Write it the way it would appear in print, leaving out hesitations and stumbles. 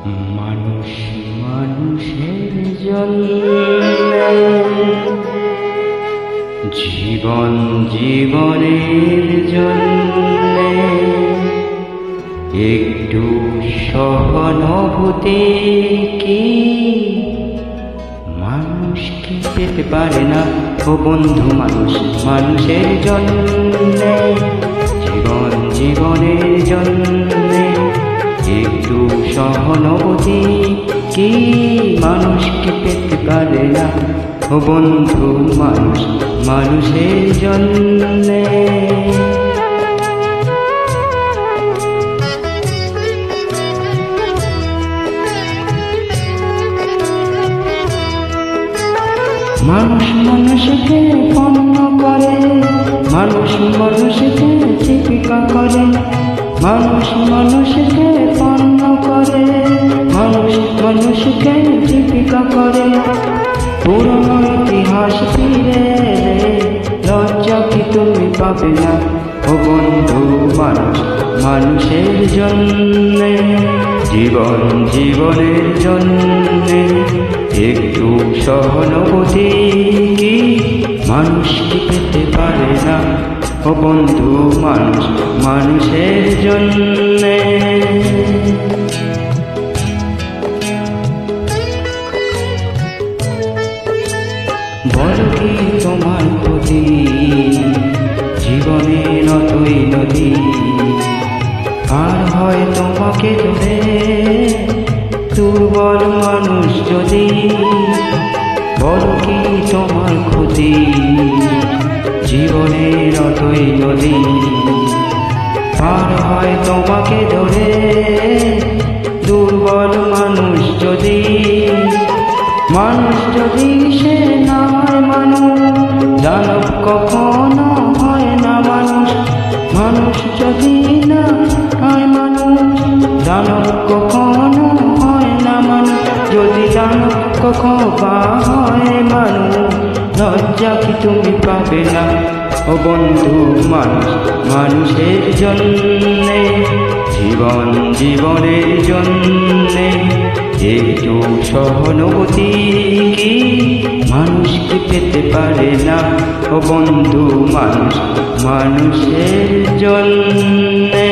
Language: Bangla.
মানুষ মানুষের জন্যে, জীবন জীবনের জন্যে একটু সহানুভূতি কি মানুষ কি পেতে পারে না? ও বন্ধু, মানুষ মানুষের জন্যে, জীবন জীবনের জন্যে একটু সহানুভূতি কি মানুষ কি পেতে পারে না? ও বন্ধু, মানুষ মানুষের জন্যে। মানুষ মানুষকে পণ্য করে, মানুষ মানুষকে জীবিকা করে, মানুষ মানুষকে পণ্য করে, মানুষ মানুষকে জীবিকা করে। পুরনো ইতিহাস ফিরে লজ্জা কি তুমি পাবে না? ও বন্ধু, মানুষ মানুষের জন্যে, জীবন জীবনের জন্যে একটু সহানুভূতি কি মানুষ কি পেতে পারে না? ও বন্ধু, মানুষ মানুষের জন্যে। বলো কি তোমার প্রতি জীবনে নতই নদী আর হয় তোমাকে ধরে দুর্বল মানুষ যদি? বলো কি তোমার ক্ষতি জীবনের অতই নদী পার হয় তোমাকে ধরে দুর্বল মানুষ যদি? মানুষ যদি সে না হয় মানুষ, দানব কখনো হয় না মানুষ। মানুষ যদি না হয় মানুষ, দানব কখনো হয় না মানুষ। যদি দানব কখনো হয় মানুষ, লজ্জা কি তুমি পাবে না? ও বন্ধু, মানুষ মানুষের জন্যে, জীবন জীবনের জন্যে একটু সহানুভূতি কি মানুষ কি পেতে পারে না? ও বন্ধু, মানুষ মানুষের জন্যে।